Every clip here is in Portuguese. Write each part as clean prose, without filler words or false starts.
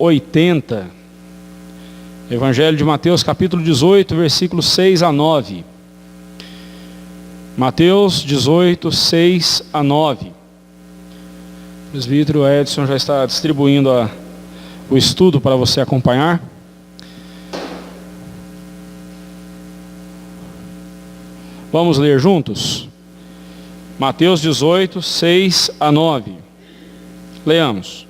80. Evangelho de Mateus, capítulo 18, versículos 6 a 9. Mateus 18, 6 a 9. O presbítero Edson já está distribuindo o estudo para você acompanhar. Vamos ler juntos? Mateus 18, 6 a 9. Leamos.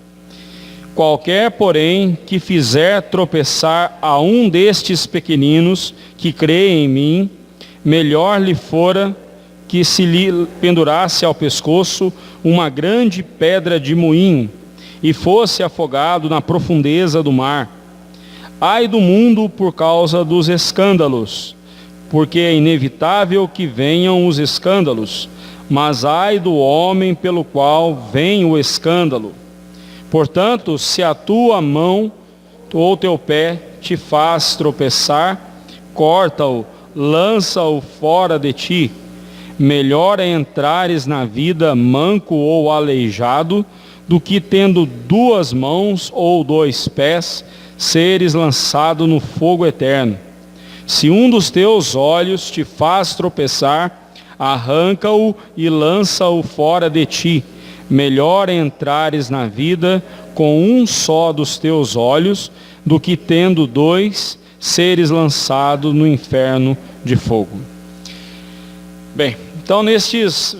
Qualquer, porém, que fizer tropeçar a um destes pequeninos que creem em mim, melhor lhe fora que se lhe pendurasse ao pescoço uma grande pedra de moinho e fosse afogado na profundeza do mar. Ai do mundo por causa dos escândalos, porque é inevitável que venham os escândalos, mas ai do homem pelo qual vem o escândalo. Portanto, se a tua mão ou teu pé te faz tropeçar, corta-o, lança-o fora de ti. Melhor é entrares na vida manco ou aleijado, do que tendo duas mãos ou dois pés, seres lançado no fogo eterno. Se um dos teus olhos te faz tropeçar, arranca-o e lança-o fora de ti. Melhor é entrares na vida com um só dos teus olhos, do que tendo dois, seres lançados no inferno de fogo. Bem, então nesses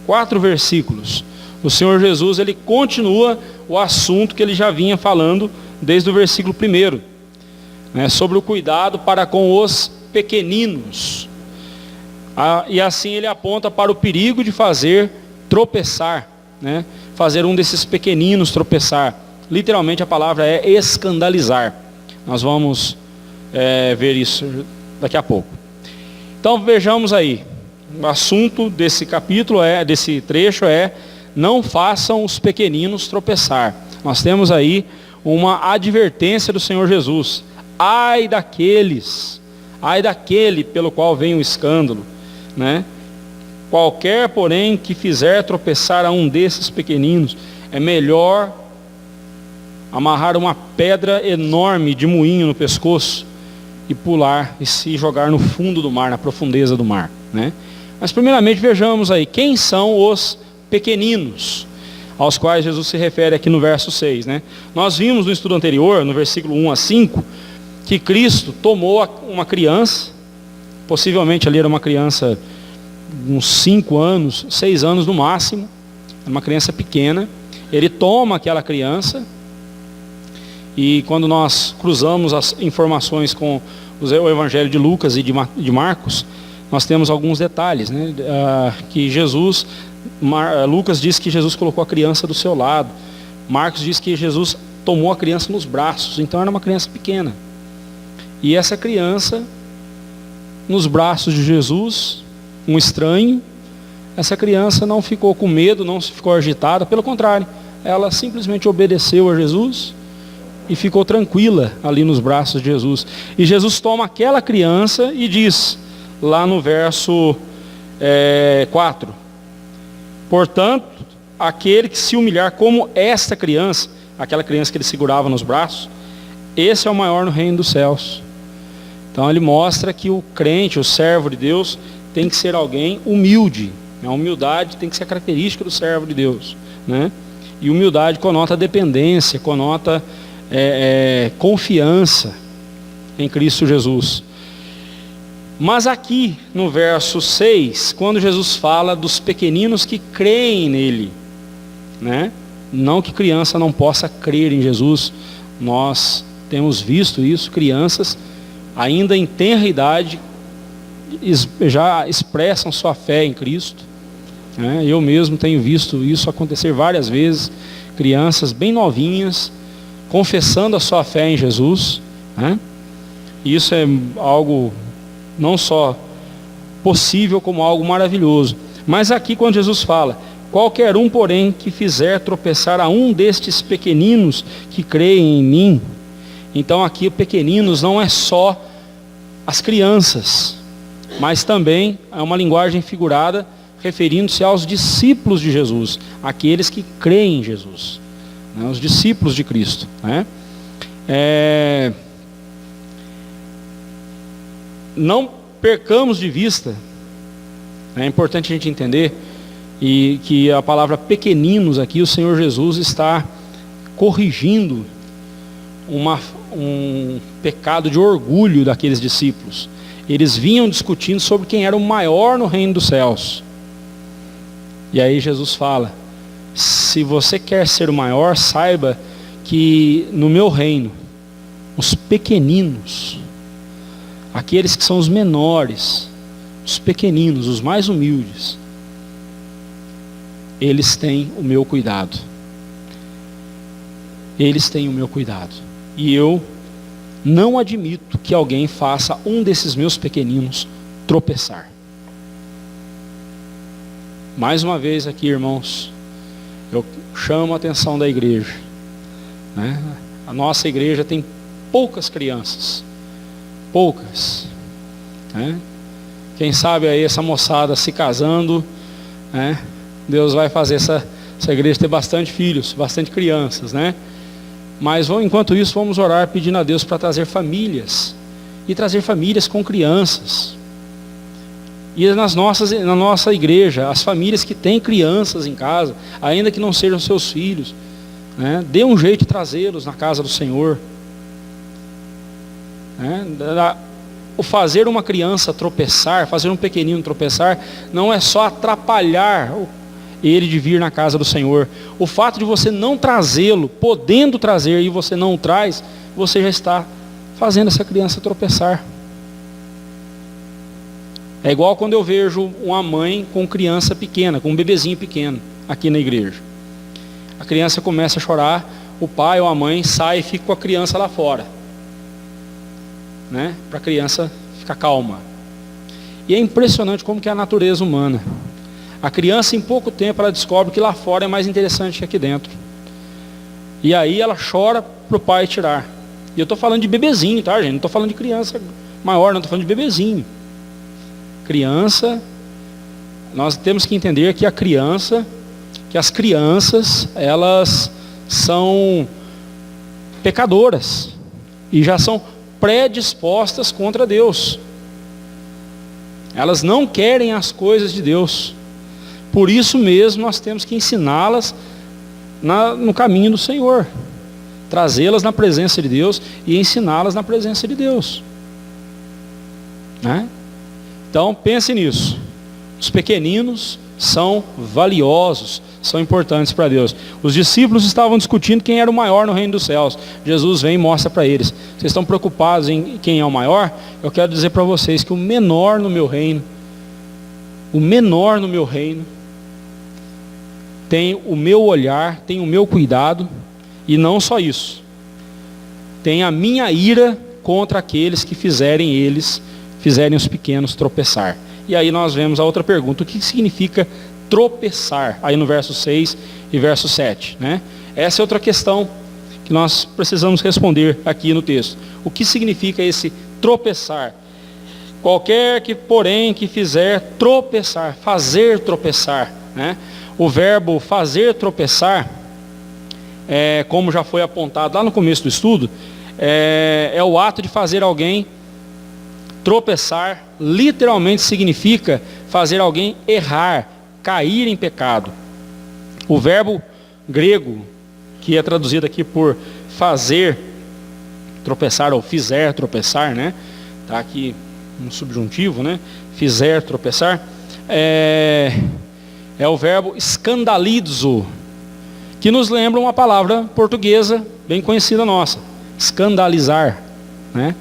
4 versículos, o Senhor Jesus, ele continua o assunto que ele já vinha falando desde o versículo 1, né, sobre o cuidado para com os pequeninos. E assim ele aponta para o perigo de fazer tropeçar, né? Fazer um desses pequeninos tropeçar. Literalmente a palavra é escandalizar. Nós vamos ver isso daqui a pouco. Então vejamos aí, o assunto desse capítulo, desse trecho não façam os pequeninos tropeçar. Nós temos aí uma advertência do Senhor Jesus. Ai daquele pelo qual vem o escândalo, né? Qualquer, porém, que fizer tropeçar a um desses pequeninos, é melhor amarrar uma pedra enorme de moinho no pescoço e pular e se jogar no fundo do mar, na profundeza do mar, né? Mas primeiramente vejamos aí, quem são os pequeninos, aos quais Jesus se refere aqui no verso 6, né? Nós vimos no estudo anterior, no versículo 1 a 5, que Cristo tomou uma criança, possivelmente ali era uma criança uns 5 anos, 6 anos no máximo, uma criança pequena. Ele toma aquela criança, e quando nós cruzamos as informações com o Evangelho de Lucas e de Marcos, nós temos alguns detalhes, né? Que Lucas diz que Jesus colocou a criança do seu lado, Marcos diz que Jesus tomou a criança nos braços, então era uma criança pequena. E essa criança, nos braços de Jesus, um estranho, essa criança não ficou com medo, não ficou agitada, pelo contrário, ela simplesmente obedeceu a Jesus e ficou tranquila ali nos braços de Jesus. E Jesus toma aquela criança e diz, lá no verso 4, portanto, aquele que se humilhar como esta criança, aquela criança que ele segurava nos braços, esse é o maior no reino dos céus. Então ele mostra que o crente, o servo de Deus, tem que ser alguém humilde. A humildade tem que ser a característica do servo de Deus, né? E humildade conota dependência, conota confiança em Cristo Jesus. Mas aqui no verso 6, quando Jesus fala dos pequeninos que creem nele, né? Não que criança não possa crer em Jesus, nós temos visto isso, crianças ainda em tenra idade já expressam sua fé em Cristo, né? Eu mesmo tenho visto isso acontecer várias vezes, crianças bem novinhas confessando a sua fé em Jesus, né? E isso é algo não só possível, como algo maravilhoso. Mas aqui quando Jesus fala, qualquer um, porém, que fizer tropeçar a um destes pequeninos que creem em mim, então aqui pequeninos não é só as crianças, mas também é uma linguagem figurada referindo-se aos discípulos de Jesus, aqueles que creem em Jesus, né? Os discípulos de Cristo, né? Não percamos de vista, é importante a gente entender, e que a palavra pequeninos aqui, o Senhor Jesus está corrigindo um pecado de orgulho daqueles discípulos. Eles vinham discutindo sobre quem era o maior no reino dos céus. E aí Jesus fala: se você quer ser o maior, saiba que no meu reino, os pequeninos, aqueles que são os menores, os pequeninos, os mais humildes, eles têm o meu cuidado. Eles têm o meu cuidado. E eu não admito que alguém faça um desses meus pequeninos tropeçar. Mais uma vez aqui, irmãos, eu chamo a atenção da igreja, né? A nossa igreja tem poucas crianças. Poucas, né? Quem sabe aí essa moçada se casando, né? Deus vai fazer essa igreja ter bastante filhos, bastante crianças, né? Mas enquanto isso, vamos orar pedindo a Deus para trazer famílias, e trazer famílias com crianças. E na nossa igreja, as famílias que têm crianças em casa, ainda que não sejam seus filhos, né? Dê um jeito de trazê-los na casa do Senhor, né? O fazer uma criança tropeçar, fazer um pequenino tropeçar, não é só atrapalhar ele de vir na casa do Senhor. O fato de você não trazê-lo, podendo trazer, e você não o traz, você já está fazendo essa criança tropeçar. É igual quando eu vejo uma mãe com criança pequena, com um bebezinho pequeno, aqui na igreja. A criança começa a chorar, o pai ou a mãe sai e fica com a criança lá fora, né? Para a criança ficar calma. E é impressionante como que é a natureza humana. A criança, em pouco tempo, ela descobre que lá fora é mais interessante que aqui dentro. E aí ela chora para o pai tirar. E eu estou falando de bebezinho, tá, gente? Não estou falando de criança maior, não, estou falando de bebezinho. Criança, nós temos que entender que as crianças, elas são pecadoras. E já são predispostas contra Deus. Elas não querem as coisas de Deus. Por isso mesmo nós temos que ensiná-las no caminho do Senhor, trazê-las na presença de Deus e ensiná-las na presença de Deus, né? Então pense nisso. Os pequeninos são valiosos, são importantes para Deus. Os discípulos estavam discutindo quem era o maior no reino dos céus. Jesus vem e mostra para eles: vocês estão preocupados em quem é o maior? Eu quero dizer para vocês que o menor no meu reino tem o meu olhar, tem o meu cuidado, e não só isso, tem a minha ira contra aqueles que fizerem os pequenos tropeçar. E aí nós vemos a outra pergunta: o que significa tropeçar? Aí no verso 6 e verso 7, né? Essa é outra questão que nós precisamos responder aqui no texto. O que significa esse tropeçar? Qualquer que, porém, que fizer tropeçar, fazer tropeçar, né? O verbo fazer tropeçar, como já foi apontado lá no começo do estudo, é o ato de fazer alguém tropeçar. Literalmente significa fazer alguém errar, cair em pecado. O verbo grego, que é traduzido aqui por fazer tropeçar, ou fizer tropeçar, né? Está aqui um subjuntivo, né? Fizer tropeçar, é o verbo escandalizo, que nos lembra uma palavra portuguesa bem conhecida nossa: escandalizar, né?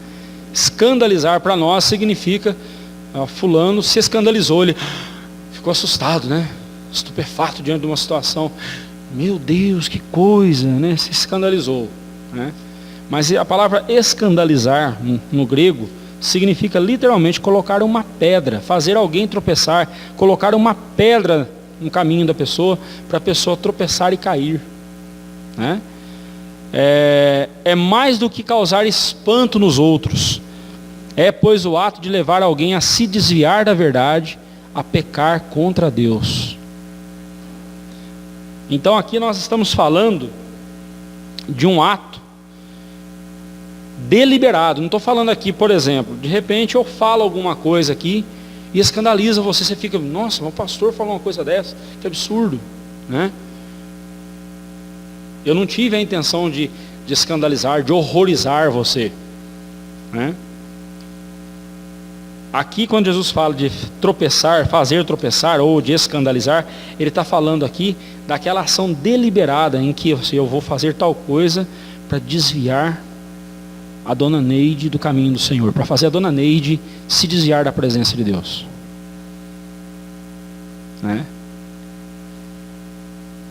Escandalizar para nós significa, fulano se escandalizou, ele ficou assustado, né? Estupefato diante de uma situação. Meu Deus, que coisa, né? Se escandalizou, né? Mas a palavra escandalizar no grego significa literalmente colocar uma pedra, fazer alguém tropeçar, colocar uma pedra no caminho da pessoa, para a pessoa tropeçar e cair, né? É mais do que causar espanto nos outros. Pois, o ato de levar alguém a se desviar da verdade, a pecar contra Deus. Então aqui nós estamos falando de um ato deliberado. Não estou falando aqui, por exemplo, de repente eu falo alguma coisa aqui e escandaliza você. Você fica, nossa, meu pastor falou uma coisa dessa, que absurdo, né? Eu não tive a intenção de escandalizar, de horrorizar você, né? Aqui, quando Jesus fala de tropeçar, fazer tropeçar ou de escandalizar, ele está falando aqui daquela ação deliberada em que eu vou fazer tal coisa para desviar a dona Neide do caminho do Senhor, para fazer a dona Neide se desviar da presença de Deus, né?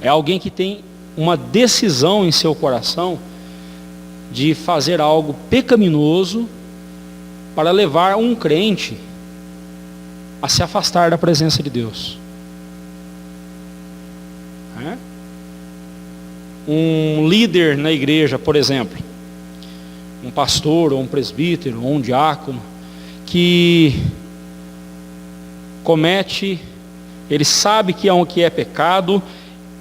É alguém que tem uma decisão em seu coração de fazer algo pecaminoso para levar um crente a se afastar da presença de Deus. Um líder na igreja, por exemplo, um pastor, ou um presbítero, ou um diácono, que comete, ele sabe que é pecado,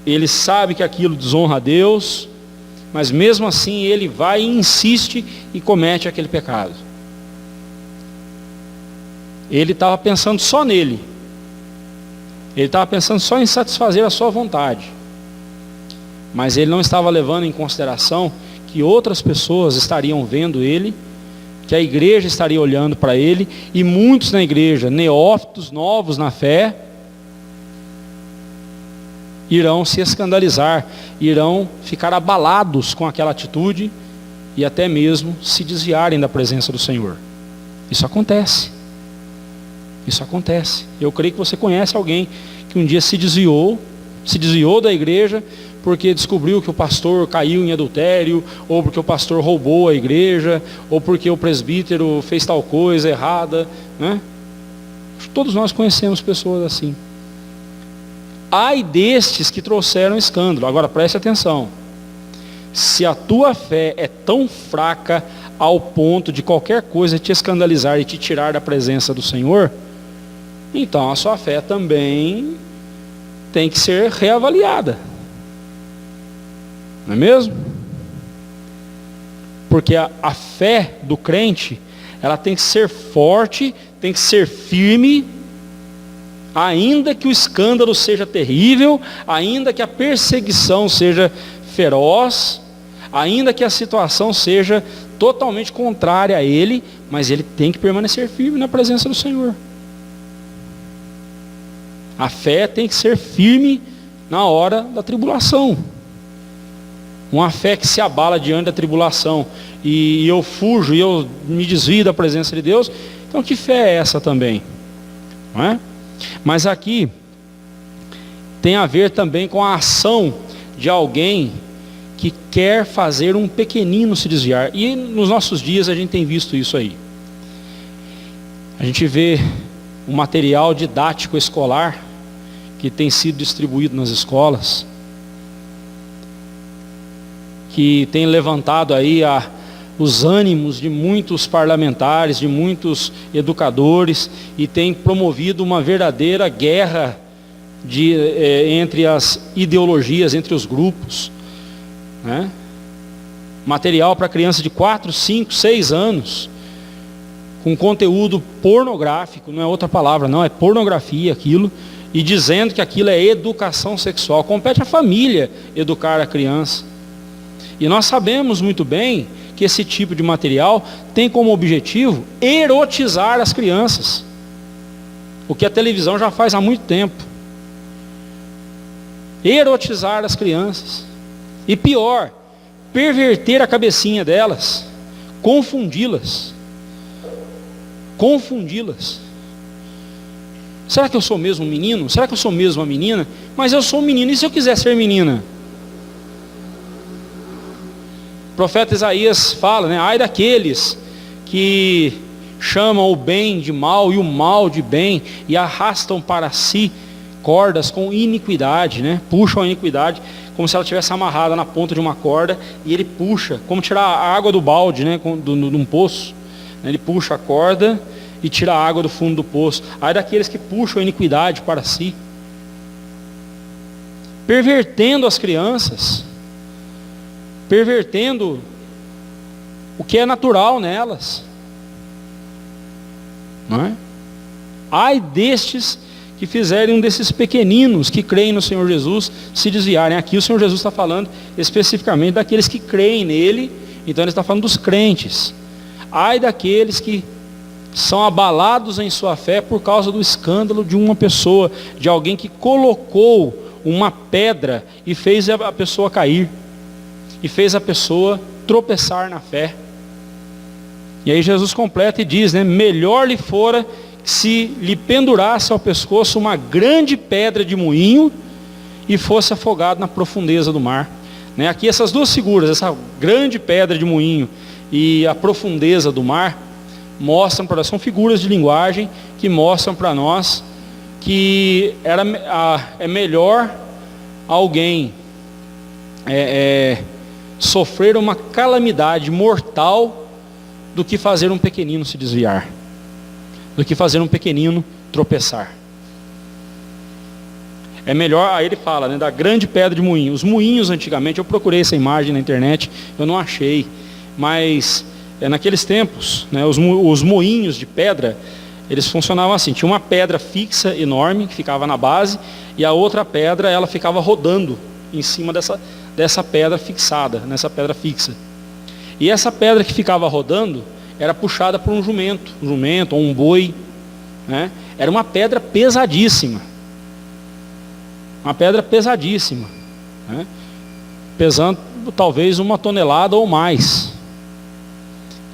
ele sabe que aquilo desonra a Deus, mas mesmo assim ele vai e insiste e comete aquele pecado. Ele estava pensando só nele. Ele estava pensando só em satisfazer a sua vontade. Mas ele não estava levando em consideração que outras pessoas estariam vendo ele, que a igreja estaria olhando para ele, e muitos na igreja, neófitos, novos na fé, irão se escandalizar, irão ficar abalados com aquela atitude e até mesmo se desviarem da presença do Senhor. Isso acontece. Isso acontece. Eu creio que você conhece alguém que um dia se desviou da igreja porque descobriu que o pastor caiu em adultério, ou porque o pastor roubou a igreja, ou porque o presbítero fez tal coisa errada, né? Todos nós conhecemos pessoas assim. Ai destes que trouxeram escândalo. Agora preste atenção. Se a tua fé é tão fraca ao ponto de qualquer coisa te escandalizar e te tirar da presença do Senhor, então a sua fé também tem que ser reavaliada. Não é mesmo? Porque a fé do crente, ela tem que ser forte, tem que ser firme, ainda que o escândalo seja terrível, ainda que a perseguição seja feroz, ainda que a situação seja totalmente contrária a ele, mas ele tem que permanecer firme na presença do Senhor. A fé tem que ser firme na hora da tribulação. Uma fé que se abala diante da tribulação e eu fujo e eu me desvio da presença de Deus, então que fé é essa também? Não é? Mas aqui tem a ver também com a ação de alguém que quer fazer um pequenino se desviar. E nos nossos dias a gente tem visto isso aí. A gente vê um material didático escolar que tem sido distribuído nas escolas, que tem levantado aí os ânimos de muitos parlamentares, de muitos educadores, e tem promovido uma verdadeira guerra entre as ideologias, entre os grupos, né? Material para crianças de 4, 5, 6 anos, com conteúdo pornográfico, não é outra palavra não, é pornografia aquilo, e dizendo que aquilo é educação sexual. Compete à família educar a criança. E nós sabemos muito bem que esse tipo de material tem como objetivo erotizar as crianças, o que a televisão já faz há muito tempo. Erotizar as crianças. E pior, perverter a cabecinha delas, confundi-las. Será que eu sou mesmo um menino? Será que eu sou mesmo uma menina? Mas eu sou um menino, e se eu quiser ser menina? O profeta Isaías fala, né? Ai daqueles que chamam o bem de mal e o mal de bem, e arrastam para si cordas com iniquidade, né? Puxam a iniquidade como se ela estivesse amarrada na ponta de uma corda, e ele puxa, como tirar a água do balde, né? De um poço. Ele puxa a corda e tira a água do fundo do poço. Ai daqueles que puxam a iniquidade para si, pervertendo as crianças, pervertendo o que é natural nelas. Não é? Ai destes que fizerem um desses pequeninos que creem no Senhor Jesus se desviarem. Aqui o Senhor Jesus está falando especificamente daqueles que creem nele, então ele está falando dos crentes. Ai daqueles que são abalados em sua fé por causa do escândalo de uma pessoa, de alguém que colocou uma pedra e fez a pessoa cair, e fez a pessoa tropeçar na fé. E aí Jesus completa e diz, né, melhor lhe fora se lhe pendurasse ao pescoço uma grande pedra de moinho e fosse afogado na profundeza do mar. Né? Aqui essas duas figuras, essa grande pedra de moinho e a profundeza do mar, mostram para nós, são figuras de linguagem que mostram para nós que é melhor alguém sofrer uma calamidade mortal do que fazer um pequenino se desviar, do que fazer um pequenino tropeçar. É melhor, aí ele fala, né, da grande pedra de moinho. Os moinhos antigamente, eu procurei essa imagem na internet, eu não achei, mas naqueles tempos, né, os moinhos de pedra, eles funcionavam assim, tinha uma pedra fixa enorme, que ficava na base, e a outra pedra, ela ficava rodando em cima dessa pedra fixada, nessa pedra fixa. E essa pedra que ficava rodando, era puxada por um jumento ou um boi, né? Era uma pedra pesadíssima. Uma pedra pesadíssima, né? Pesando talvez 1 tonelada ou mais.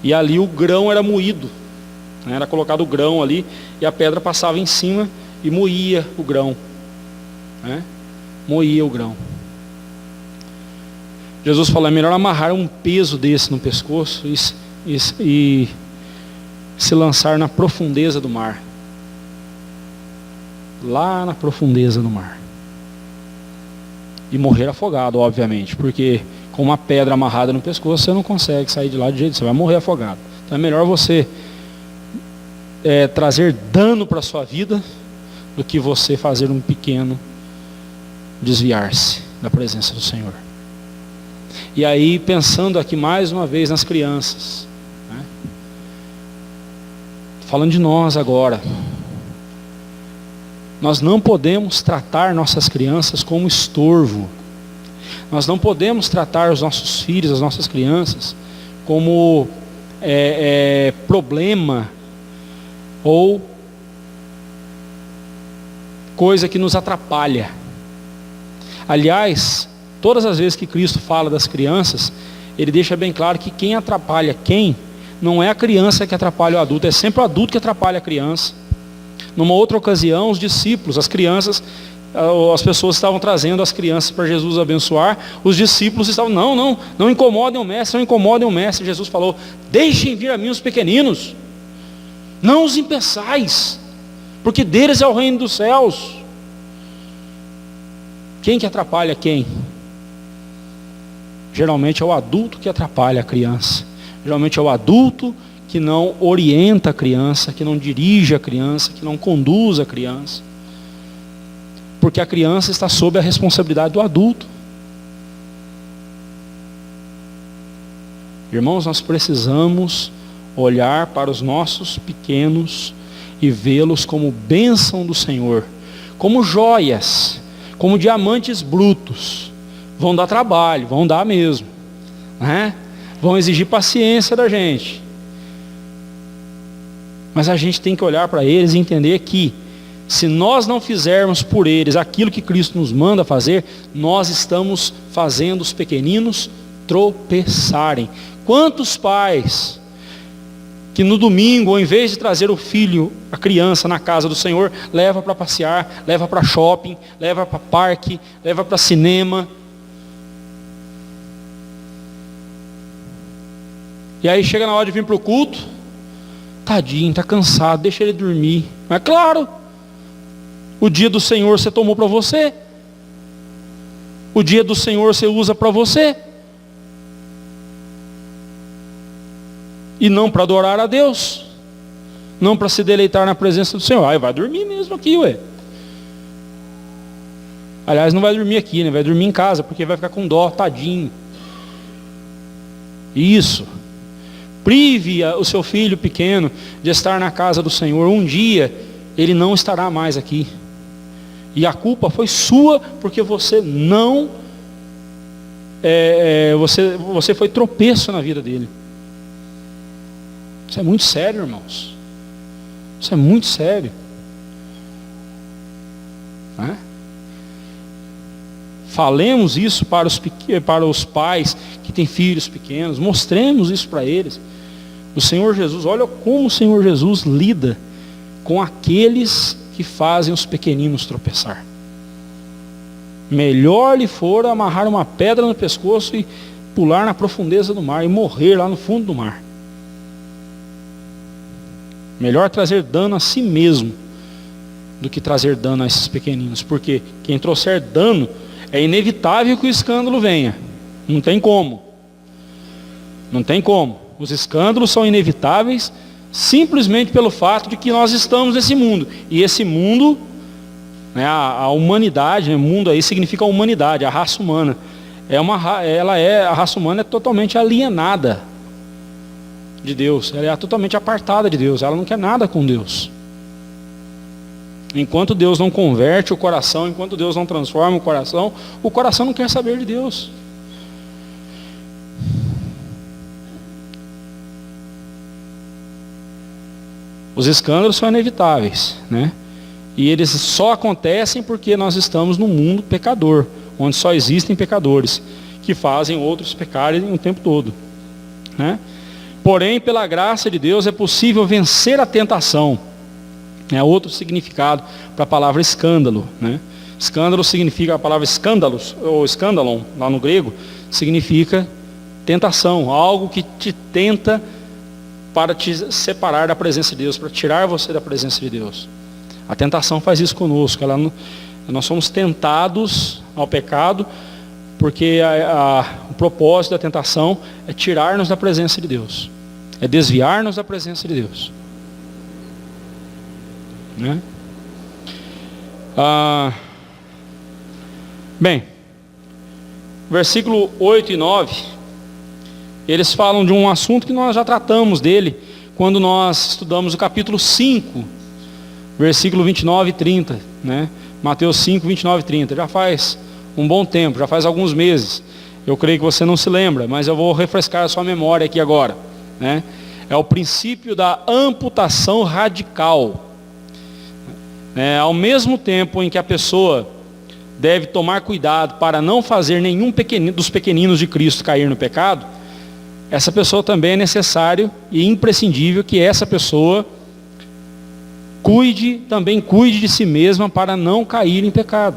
E ali o grão era moído, né? Era colocado o grão ali, e a pedra passava em cima e moía o grão, né? Moía o grão. Jesus falou, é melhor amarrar um peso desse no pescoço e se lançar na profundeza do mar. Lá na profundeza do mar. E morrer afogado, obviamente, porque com uma pedra amarrada no pescoço, você não consegue sair de lá de jeito, você vai morrer afogado. Então é melhor você trazer dano para a sua vida do que você fazer um pequeno desviar-se da presença do Senhor. E aí, pensando aqui mais uma vez nas crianças, né? Falando de nós agora, nós não podemos tratar nossas crianças como estorvo. Nós não podemos tratar os nossos filhos, as nossas crianças, como problema ou coisa que nos atrapalha. Aliás, todas as vezes que Cristo fala das crianças, ele deixa bem claro que quem atrapalha quem, não é a criança que atrapalha o adulto, é sempre o adulto que atrapalha a criança. Numa outra ocasião, os discípulos, as crianças, as pessoas estavam trazendo as crianças para Jesus abençoar, os discípulos estavam, não incomodem o mestre, não incomodem o mestre. Jesus falou, deixem vir a mim os pequeninos, não os impeçais, porque deles é o reino dos céus. Quem que atrapalha quem? Geralmente é o adulto que atrapalha a criança. Geralmente é o adulto que não orienta a criança, que não dirige a criança, que não conduz a criança. Porque a criança está sob a responsabilidade do adulto. Irmãos, nós precisamos olhar para os nossos pequenos e vê-los como bênção do Senhor, como joias, como diamantes brutos. Vão dar trabalho, vão dar mesmo, né? Vão exigir paciência da gente. Mas a gente tem que olhar para eles e entender que, se nós não fizermos por eles aquilo que Cristo nos manda fazer, nós estamos fazendo os pequeninos tropeçarem. Quantos pais que no domingo, ao invés de trazer o filho, a criança na casa do Senhor, leva para passear, leva para shopping, leva para parque, leva para cinema. E aí chega na hora de vir para o culto, tadinho, está cansado, deixa ele dormir. Mas claro, o dia do Senhor você tomou para você, o dia do Senhor você usa para você, e não para adorar a Deus, não para se deleitar na presença do Senhor. Aí vai dormir mesmo aqui, ué. Aliás, não vai dormir aqui, né? Vai dormir em casa, porque vai ficar com dó, tadinho. Isso. Prive o seu filho pequeno de estar na casa do Senhor. Um dia ele não estará mais aqui. E a culpa foi sua porque você não... você foi tropeço na vida dele. Isso é muito sério, irmãos. Isso é muito sério. Né? Falemos isso para os pais que têm filhos pequenos. Mostremos isso para eles. O Senhor Jesus, olha como o Senhor Jesus lida com aqueles que fazem os pequeninos tropeçar. Melhor lhe for amarrar uma pedra no pescoço e pular na profundeza do mar e morrer lá no fundo do mar. Melhor trazer dano a si mesmo do que trazer dano a esses pequeninos. Porque quem trouxer dano, é inevitável que o escândalo venha. Não tem como. Não tem como. Os escândalos são inevitáveis simplesmente pelo fato de que nós estamos nesse mundo. E esse mundo, né, a humanidade, né, mundo aí significa a humanidade, a raça humana. A raça humana é totalmente alienada de Deus. Ela é totalmente apartada de Deus. Ela não quer nada com Deus. Enquanto Deus não converte o coração, enquanto Deus não transforma o coração não quer saber de Deus. Os escândalos são inevitáveis, né? E eles só acontecem porque nós estamos num mundo pecador, onde só existem pecadores, que fazem outros pecarem o tempo todo, né? Porém, pela graça de Deus, é possível vencer a tentação. É outro significado para a palavra escândalo, né? Escândalo significa, a palavra escândalos, ou escândalon, lá no grego, significa tentação, algo que te tenta para te separar da presença de Deus, para tirar você da presença de Deus. A tentação faz isso conosco. Nós somos tentados ao pecado, porque o propósito da tentação é tirar-nos da presença de Deus, é desviar-nos da presença de Deus, né? Bem, versículo 8 e 9, eles falam de um assunto que nós já tratamos dele quando nós estudamos o capítulo 5, versículo 29 e 30, né? Mateus 5, 29 e 30. Já faz um bom tempo, já faz alguns meses. Eu creio que você não se lembra, mas eu vou refrescar a sua memória aqui agora, né? É o princípio da amputação radical. Ao mesmo tempo em que a pessoa deve tomar cuidado para não fazer nenhum dos pequeninos de Cristo cair no pecado, essa pessoa também é necessário e imprescindível que essa pessoa também cuide de si mesma para não cair em pecado.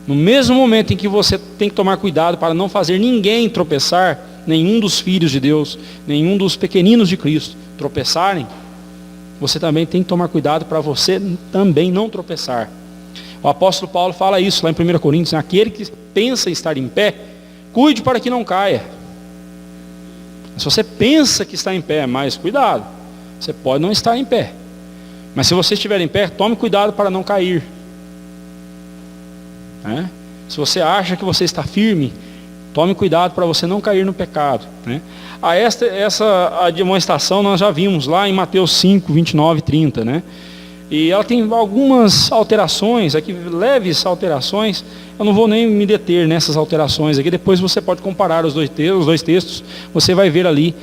No mesmo momento em que você tem que tomar cuidado para não fazer ninguém tropeçar, nenhum dos filhos de Deus, nenhum dos pequeninos de Cristo tropeçarem, você também tem que tomar cuidado para você também não tropeçar. O apóstolo Paulo fala isso lá em 1 Coríntios, aquele que pensa estar em pé, cuide para que não caia. Se você pensa que está em pé, mas cuidado, você pode não estar em pé. Mas se você estiver em pé, tome cuidado para não cair. Se você acha que você está firme, tome cuidado para você não cair no pecado, né? Essa demonstração nós já vimos lá em Mateus 5, 29 e 30, né? E ela tem algumas alterações aqui, leves alterações. Eu não vou nem me deter nessas alterações aqui. Depois você pode comparar os dois textos. Você vai ver ali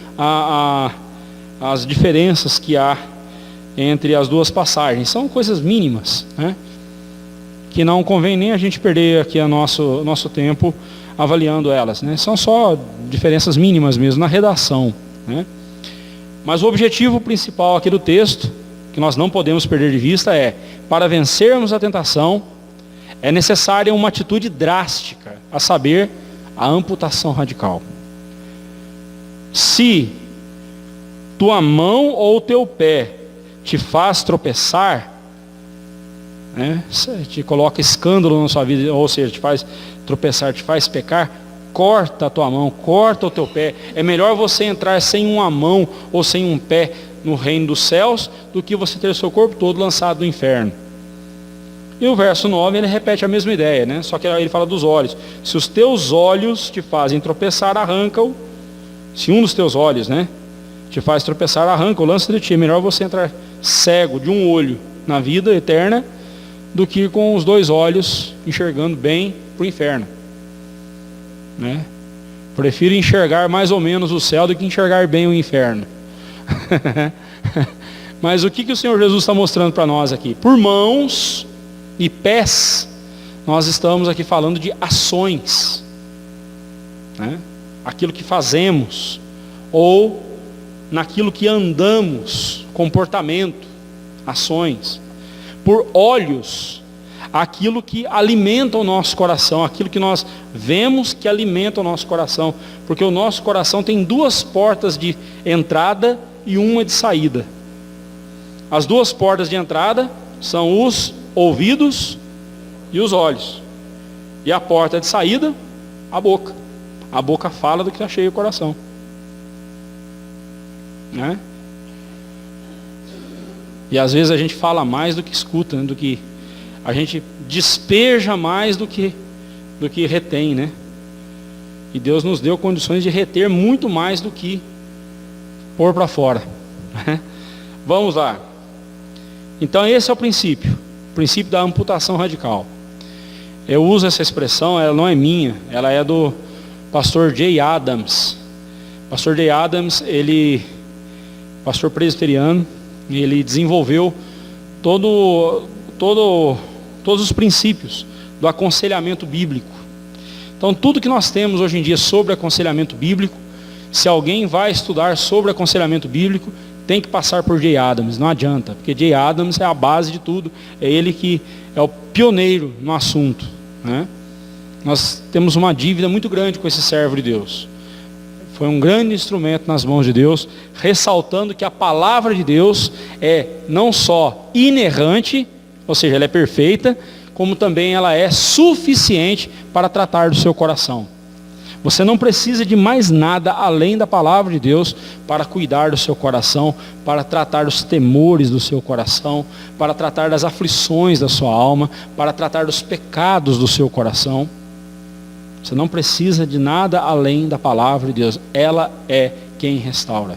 as diferenças que há entre as duas passagens. São coisas mínimas, né? Que não convém nem a gente perder aqui o nosso tempo avaliando elas, né? São só diferenças mínimas mesmo na redação, né? Mas o objetivo principal aqui do texto, que nós não podemos perder de vista, é: para vencermos a tentação, é necessária uma atitude drástica, a saber, a amputação radical. Se tua mão ou teu pé te faz tropeçar, né, te coloca escândalo na sua vida, ou seja, te faz tropeçar, te faz pecar, corta a tua mão, corta o teu pé. É melhor você entrar sem uma mão ou sem um pé no reino dos céus, do que você ter o seu corpo todo lançado no inferno. E o verso 9, ele repete a mesma ideia, né? Só que ele fala dos olhos. Se os teus olhos te fazem tropeçar, arranca-o Se um dos teus olhos, né, te faz tropeçar, arranca, lança de ti. É melhor você entrar cego de um olho na vida eterna do que com os 2 olhos enxergando bem para o inferno, né? Prefiro enxergar mais ou menos o céu do que enxergar bem o inferno. Mas o que o Senhor Jesus está mostrando para nós aqui? Por mãos e pés, nós estamos aqui falando de ações, né? Aquilo que fazemos, ou naquilo que andamos, comportamento, ações. Por olhos, aquilo que alimenta o nosso coração, aquilo que nós vemos que alimenta o nosso coração, porque o nosso coração tem 2 portas de entrada e uma de saída. As 2 portas de entrada são os ouvidos e os olhos, e a porta de saída, a boca. A boca fala do que está cheio o coração, né? E às vezes a gente fala mais do que escuta, né? Do que a gente despeja mais do que retém, né? E Deus nos deu condições de reter muito mais do que pôr para fora, né? Vamos lá. Então esse é o princípio da amputação radical. Eu uso essa expressão, ela não é minha, ela é do pastor Jay Adams. Pastor Jay Adams, pastor presbiteriano, ele desenvolveu todos os princípios do aconselhamento bíblico. Então tudo que nós temos hoje em dia sobre aconselhamento bíblico, se alguém vai estudar sobre aconselhamento bíblico, tem que passar por Jay Adams, não adianta, porque Jay Adams é a base de tudo, é ele que é o pioneiro no assunto, né? Nós temos uma dívida muito grande com esse servo de Deus. Foi um grande instrumento nas mãos de Deus, ressaltando que a palavra de Deus é não só inerrante, ou seja, ela é perfeita, como também ela é suficiente para tratar do seu coração. Você não precisa de mais nada além da palavra de Deus para cuidar do seu coração, para tratar dos temores do seu coração, para tratar das aflições da sua alma, para tratar dos pecados do seu coração. Você não precisa de nada além da palavra de Deus. Ela é quem restaura.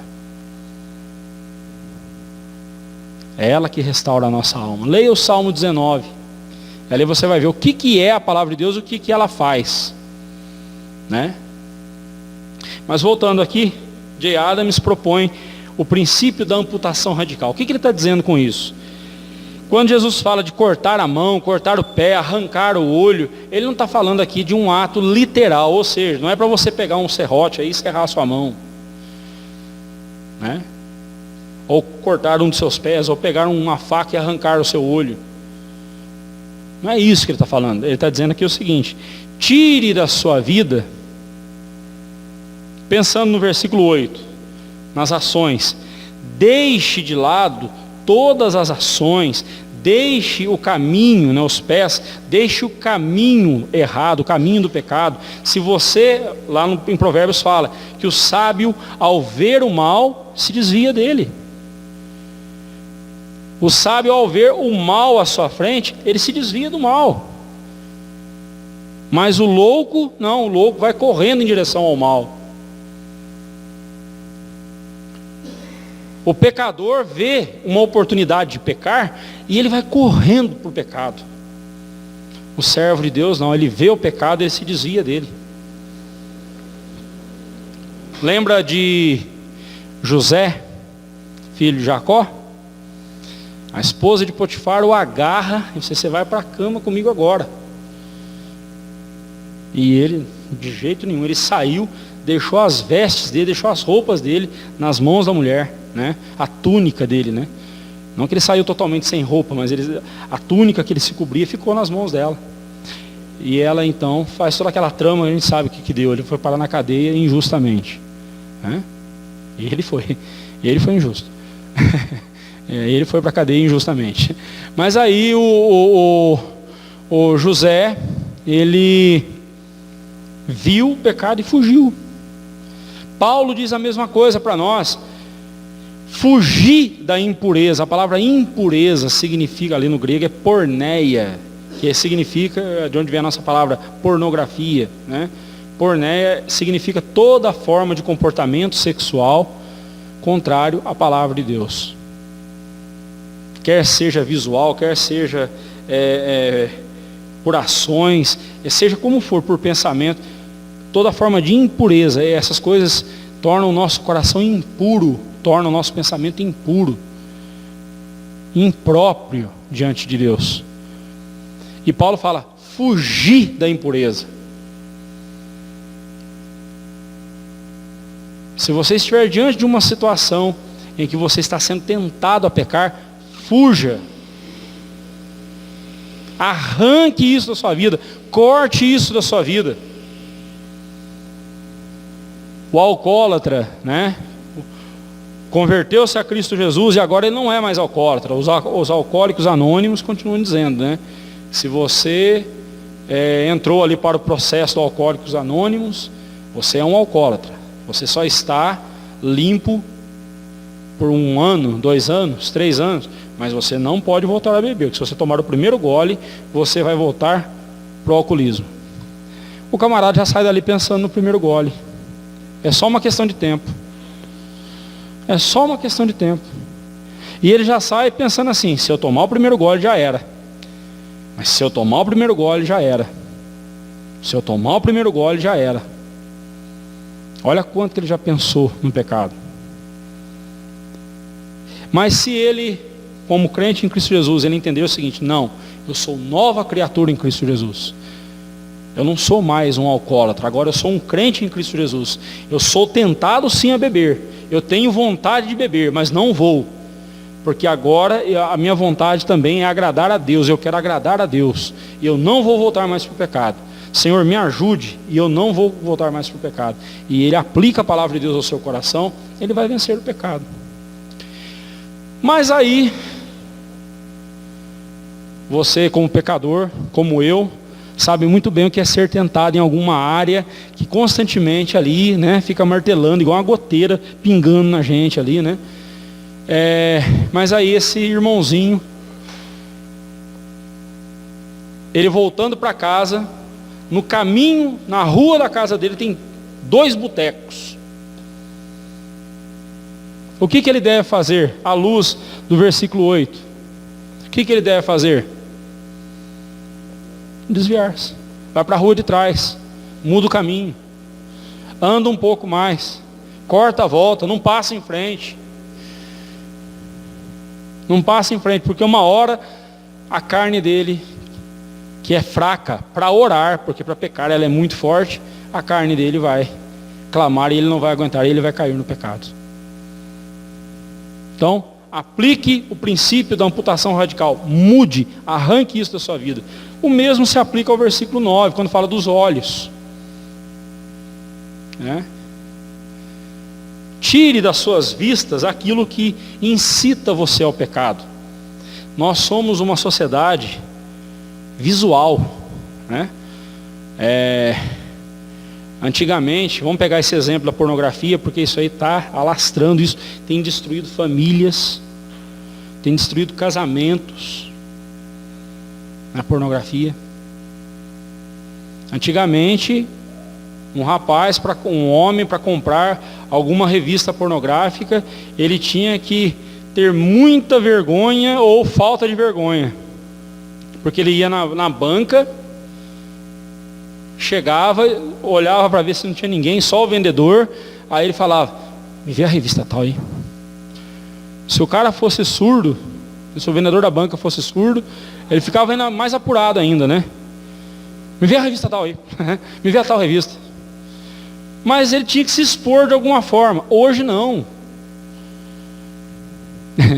É ela que restaura a nossa alma. Leia o Salmo 19. Ali você vai ver o que é a palavra de Deus e o que ela faz, né? Mas voltando aqui, Jay Adams propõe o princípio da amputação radical. O que ele está dizendo com isso? Quando Jesus fala de cortar a mão, cortar o pé, arrancar o olho, ele não está falando aqui de um ato literal, ou seja, não é para você pegar um serrote aí e serrar a sua mão, né? Ou cortar um dos seus pés, ou pegar uma faca e arrancar o seu olho. Não é isso que ele está falando. Ele está dizendo aqui o seguinte: tire da sua vida, pensando no versículo 8, nas ações, deixe de lado todas as ações, deixe o caminho, né, os pés, deixe o caminho errado, o caminho do pecado. Se você, lá em Provérbios fala, que o sábio, ao ver o mal, se desvia dele. O sábio, ao ver o mal à sua frente, ele se desvia do mal. Mas o louco, não, o louco vai correndo em direção ao mal. O pecador vê uma oportunidade de pecar e ele vai correndo para o pecado. O servo de Deus não, ele vê o pecado e ele se desvia dele. Lembra de José, filho de Jacó? A esposa de Potifar o agarra e você vai para a cama comigo agora. E ele, de jeito nenhum, ele saiu, deixou as vestes dele, deixou as roupas dele nas mãos da mulher, né? A túnica dele, né? Não que ele saiu totalmente sem roupa, mas a túnica que ele se cobria ficou nas mãos dela. E ela então faz toda aquela trama, a gente sabe o que deu. Ele foi parar na cadeia injustamente, né? E ele foi injusto. Ele foi para a cadeia injustamente. Mas aí o José, ele viu o pecado e fugiu. Paulo diz a mesma coisa para nós. Fugir da impureza. A palavra impureza significa, ali no grego, é porneia, que significa, de onde vem a nossa palavra pornografia, né? Porneia significa toda forma de comportamento sexual contrário à palavra de Deus. Quer seja visual, quer seja por ações, seja como for, por pensamento, toda forma de impureza. Essas coisas tornam o nosso coração impuro, tornam o nosso pensamento impuro, impróprio diante de Deus. E Paulo fala, fugir da impureza. Se você estiver diante de uma situação em que você está sendo tentado a pecar, fuja. Arranque isso da sua vida, corte isso da sua vida. O alcoólatra, né? Converteu-se a Cristo Jesus e agora ele não é mais alcoólatra. Os alcoólicos anônimos continuam dizendo, né? Se você entrou ali para o processo do Alcoólicos Anônimos, você é um alcoólatra. Você só está limpo por 1 ano, 2 anos, 3 anos, mas você não pode voltar a beber, porque se você tomar o primeiro gole, você vai voltar para o alcoolismo. O camarada já sai dali pensando no primeiro gole. É só uma questão de tempo. É só uma questão de tempo. E ele já sai pensando assim, se eu tomar o primeiro gole já era. Mas se eu tomar o primeiro gole já era. Se eu tomar o primeiro gole já era. Olha quanto que ele já pensou no pecado. Mas se ele, como crente em Cristo Jesus, ele entendeu o seguinte, não, eu sou nova criatura em Cristo Jesus. Eu não sou mais um alcoólatra, agora eu sou um crente em Cristo Jesus. Eu sou tentado sim a beber. Eu tenho vontade de beber, mas não vou. Porque agora a minha vontade também é agradar a Deus. Eu quero agradar a Deus. E eu não vou voltar mais para o pecado. Senhor, me ajude e eu não vou voltar mais para o pecado. E ele aplica a palavra de Deus ao seu coração, ele vai vencer o pecado. Mas aí, você como pecador, como eu, sabe muito bem o que é ser tentado em alguma área que constantemente ali, né, fica martelando, igual uma goteira pingando na gente ali, né? Mas aí esse irmãozinho, ele voltando para casa, no caminho, na rua da casa dele, tem 2 botecos. O que ele deve fazer? À luz do versículo 8. O que ele deve fazer? Desviar-se. Vai para a rua de trás. Muda o caminho. Anda um pouco mais. Corta a volta. Não passa em frente. Não passa em frente. Porque uma hora a carne dele, que é fraca para orar, porque para pecar ela é muito forte, a carne dele vai clamar e ele não vai aguentar, ele vai cair no pecado. Então, aplique o princípio da amputação radical, mude, arranque isso da sua vida. O mesmo se aplica ao versículo 9, quando fala dos olhos. Tire das suas vistas aquilo que incita você ao pecado. Nós somos uma sociedade visual, né? Antigamente, vamos pegar esse exemplo da pornografia, porque isso aí está alastrando, isso tem destruído famílias, tem destruído casamentos, na pornografia. Antigamente, um homem para comprar alguma revista pornográfica, ele tinha que ter muita vergonha ou falta de vergonha. Porque ele ia na banca, chegava, olhava para ver se não tinha ninguém, só o vendedor, aí ele falava, me vê a revista tal aí. Se o cara fosse surdo, se o vendedor da banca fosse surdo, ele ficava ainda mais apurado ainda, né? Me vê a revista tal aí, me vê a tal revista. Mas ele tinha que se expor de alguma forma. Hoje não.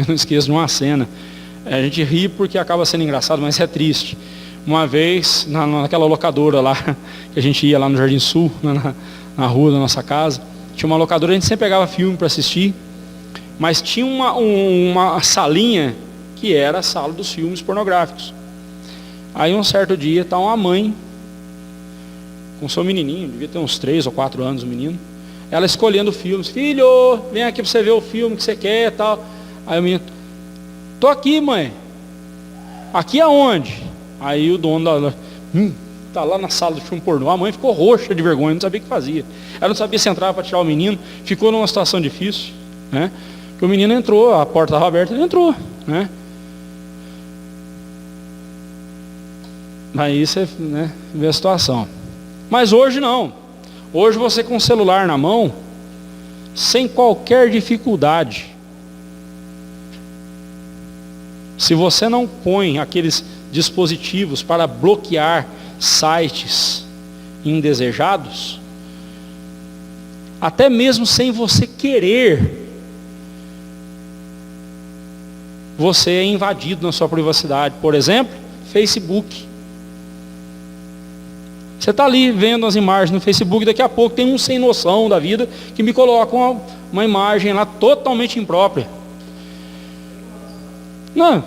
Não esqueço de uma cena. A gente ri porque acaba sendo engraçado, mas é triste. Uma vez, naquela locadora lá, que a gente ia lá no Jardim Sul, na rua da nossa casa, tinha uma locadora, a gente sempre pegava filme para assistir, mas tinha uma salinha que era a sala dos filmes pornográficos. Aí um certo dia está uma mãe com seu menininho, devia ter uns 3 ou 4 anos o menino, ela escolhendo filmes. Filho, vem aqui para você ver o filme que você quer e tal. Aí o menino, tô aqui, mãe. Aqui aonde? Aí o dono da loja, está lá na sala do filme pornô. A mãe ficou roxa de vergonha, não sabia o que fazia. Ela não sabia se entrava para tirar o menino, ficou numa situação difícil, né? Porque o menino entrou, a porta estava aberta, ele entrou, né? Aí você, né, vê a situação. Mas hoje não. Hoje você com o celular na mão, sem qualquer dificuldade. Se você não põe aqueles dispositivos para bloquear sites indesejados, até mesmo sem você querer, você é invadido na sua privacidade. Por exemplo, Facebook. Você está ali vendo as imagens no Facebook, daqui a pouco tem um sem noção da vida que me coloca uma imagem lá totalmente imprópria. Não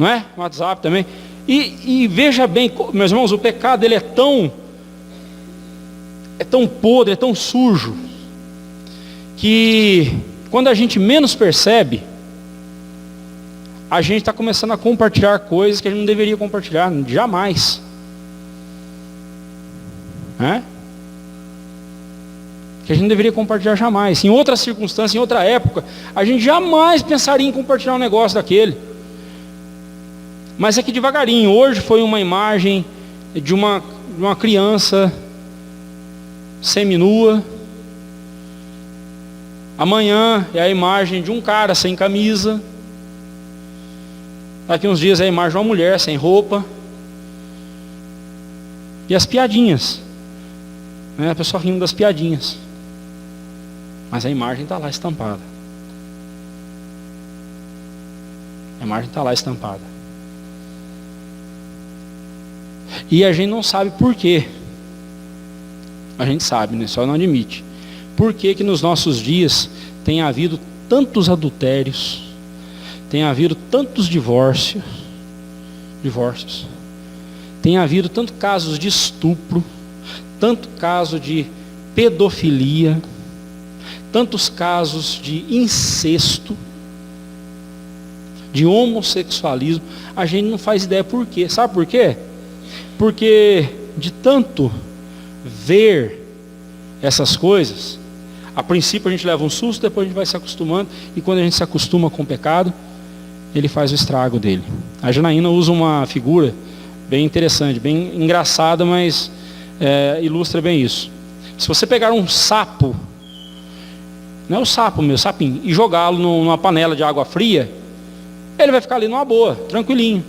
é? WhatsApp também. E veja bem, meus irmãos, o pecado ele é tão podre, é tão sujo, que quando a gente menos percebe, a gente está começando a compartilhar coisas que a gente não deveria compartilhar, jamais. Que a gente não deveria compartilhar jamais. Em outra circunstância, em outra época, a gente jamais pensaria em compartilhar um negócio daquele. Mas é que devagarinho. Hoje foi uma imagem de uma criança seminua. Amanhã é a imagem de um cara sem camisa. Daqui uns dias é a imagem de uma mulher sem roupa. E as piadinhas, né? A pessoa rindo das piadinhas, mas a imagem está lá estampada. A imagem está lá estampada. E a gente não sabe por quê. A gente sabe, né? Só não admite. Por que que nos nossos dias tem havido tantos adultérios, tem havido tantos divórcios, tem havido tantos casos de estupro, tanto caso de pedofilia, tantos casos de incesto, de homossexualismo. A gente não faz ideia por quê. Sabe por quê? Porque de tanto ver essas coisas, a princípio a gente leva um susto, depois a gente vai se acostumando, e quando a gente se acostuma com o pecado, ele faz o estrago dele. A Janaína usa uma figura bem interessante, bem engraçada, mas ilustra bem isso. Se você pegar um sapo, não é o sapo mesmo, sapinho, e jogá-lo numa panela de água fria, ele vai ficar ali numa boa, tranquilinho.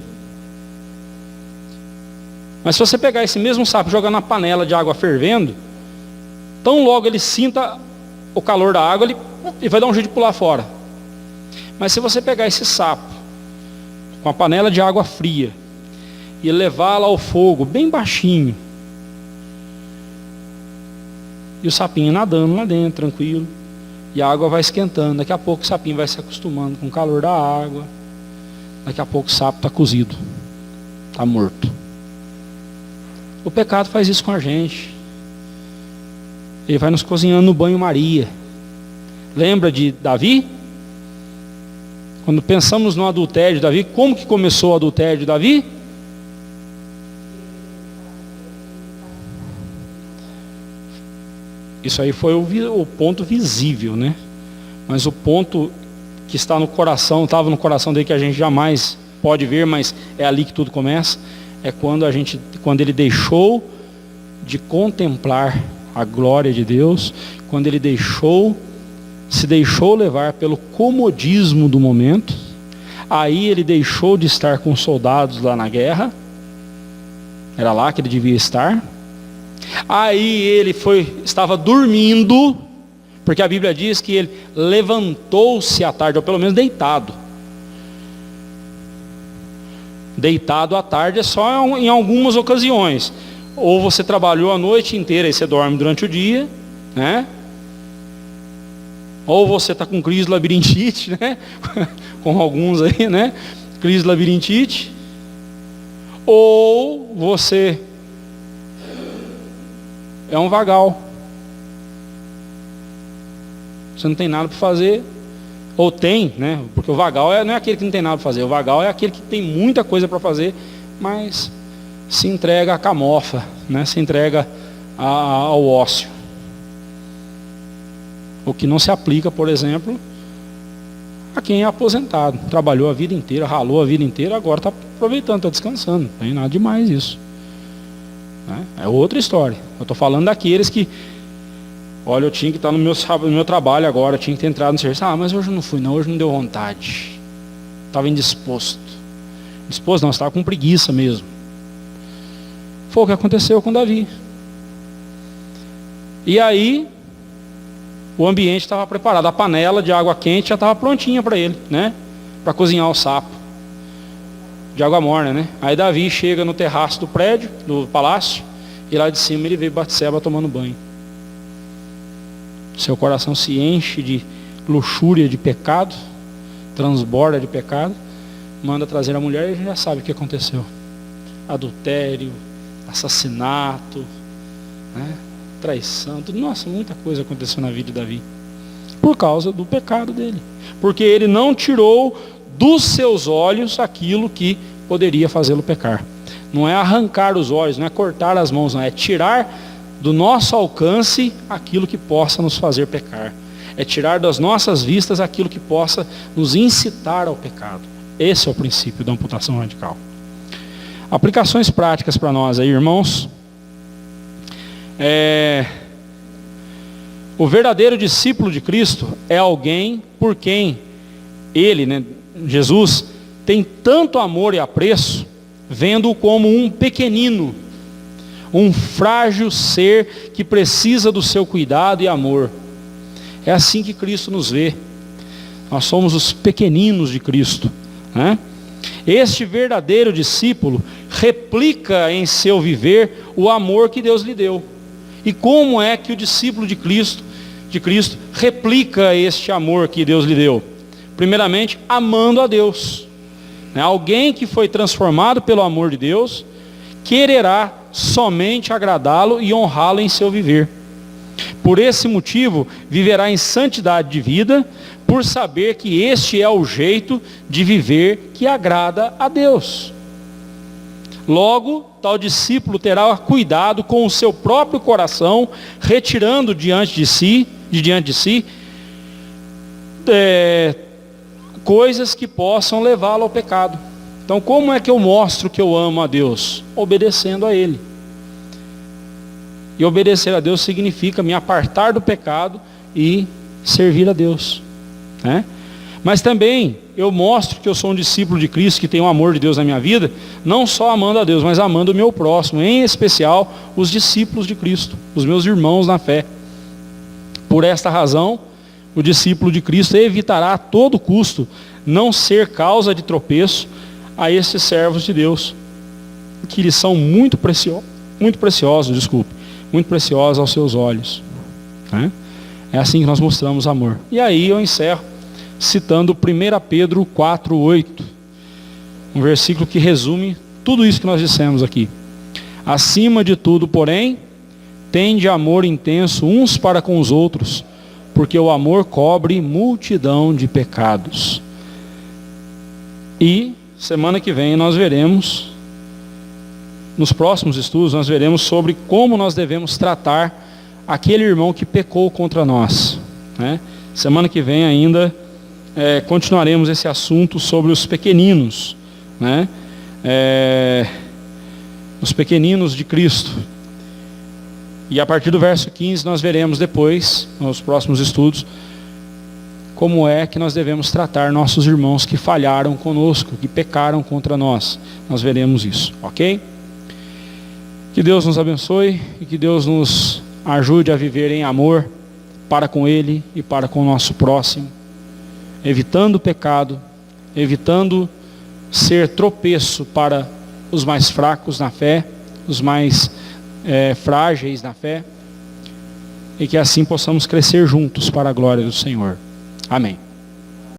Mas se você pegar esse mesmo sapo e jogar na panela de água fervendo, tão logo ele sinta o calor da água, ele vai dar um jeito de pular fora. Mas se você pegar esse sapo com a panela de água fria e levá-la ao fogo bem baixinho, e o sapinho nadando lá dentro, tranquilo, e a água vai esquentando, daqui a pouco o sapinho vai se acostumando com o calor da água, daqui a pouco o sapo está cozido, está morto. O pecado faz isso com a gente. Ele vai nos cozinhando no banho-maria. Lembra de Davi? Quando pensamos no adultério de Davi, como que começou o adultério de Davi? Isso aí foi o ponto visível, né? Mas o ponto que está no coração, estava no coração dele, que a gente jamais pode ver, mas é ali que tudo começa, é quando ele deixou de contemplar a glória de Deus, quando ele se deixou levar pelo comodismo do momento. Aí ele deixou de estar com os soldados lá na guerra, era lá que ele devia estar. Aí ele estava dormindo, porque a Bíblia diz que ele levantou-se à tarde, ou pelo menos deitado. Deitado à tarde é só em algumas ocasiões. Ou você trabalhou a noite inteira e você dorme durante o dia, né? Ou você está com crise de labirintite, né? Com alguns aí, né? Crise de labirintite. Ou você é um vagal. Você não tem nada para fazer. Ou tem, né? Porque o vagal não é aquele que não tem nada para fazer. O vagal é aquele que tem muita coisa para fazer, mas se entrega à camofa, né? Se entrega ao ócio. O que não se aplica, por exemplo, a quem é aposentado. Trabalhou a vida inteira, ralou a vida inteira, agora está aproveitando, está descansando. Não tem nada demais isso. É outra história. Eu estou falando daqueles que, olha, eu tinha que estar no meu trabalho agora, eu tinha que ter entrado no serviço. Mas hoje eu não fui não, hoje não deu vontade. Estava indisposto. Indisposto não, estava com preguiça mesmo. Foi o que aconteceu com Davi. E aí, o ambiente estava preparado. A panela de água quente já estava prontinha para ele, né? Para cozinhar o sapo. De água morna, né? Aí Davi chega no terraço do prédio, do palácio, e lá de cima ele vê Batseba tomando banho. Seu coração se enche de luxúria, de pecado, transborda de pecado, manda trazer a mulher e a gente já sabe o que aconteceu. Adultério, assassinato, né? Traição, tudo. Nossa, muita coisa aconteceu na vida de Davi. Por causa do pecado dele. Porque ele não tirou dos seus olhos aquilo que poderia fazê-lo pecar. Não é arrancar os olhos, não é cortar as mãos, não. É tirar do nosso alcance aquilo que possa nos fazer pecar. É tirar das nossas vistas aquilo que possa nos incitar ao pecado. Esse é o princípio da amputação radical. Aplicações práticas para nós aí, irmãos. O verdadeiro discípulo de Cristo é alguém por quem ele, né, Jesus, tem tanto amor e apreço, vendo-o como um pequenino, um frágil ser que precisa do seu cuidado e amor. É assim que Cristo nos vê. Nós somos os pequeninos de Cristo, né? Este verdadeiro discípulo replica em seu viver o amor que Deus lhe deu. E como é que o discípulo de Cristo replica este amor que Deus lhe deu? Primeiramente, amando a Deus. Alguém que foi transformado pelo amor de Deus, quererá somente agradá-lo e honrá-lo em seu viver. Por esse motivo, viverá em santidade de vida, por saber que este é o jeito de viver que agrada a Deus. Logo, tal discípulo terá cuidado com o seu próprio coração, retirando diante de si coisas que possam levá-lo ao pecado. Então, como é que eu mostro que eu amo a Deus? Obedecendo a Ele. E obedecer a Deus significa me apartar do pecado e servir a Deus, né? Mas também eu mostro que eu sou um discípulo de Cristo, que tem o amor de Deus na minha vida, não só amando a Deus, mas amando o meu próximo, em especial os discípulos de Cristo, os meus irmãos na fé. Por esta razão, o discípulo de Cristo evitará a todo custo não ser causa de tropeço a esses servos de Deus, que lhes são muito preciosos aos seus olhos, né? É assim que nós mostramos amor. E aí eu encerro citando 1 Pedro 4:8, um versículo que resume tudo isso que nós dissemos aqui. Acima de tudo, porém, tende amor intenso uns para com os outros, porque o amor cobre multidão de pecados. E semana que vem nós veremos, nos próximos estudos, nós veremos sobre como nós devemos tratar aquele irmão que pecou contra nós, né? Semana que vem ainda continuaremos esse assunto sobre os pequeninos, né? Os pequeninos de Cristo. E a partir do verso 15 nós veremos depois, nos próximos estudos, como é que nós devemos tratar nossos irmãos que falharam conosco, que pecaram contra nós. Nós veremos isso, ok? Que Deus nos abençoe e que Deus nos ajude a viver em amor para com Ele e para com o nosso próximo, evitando o pecado, evitando ser tropeço para os mais fracos na fé, os mais frágeis na fé, e que assim possamos crescer juntos para a glória do Senhor. Amém.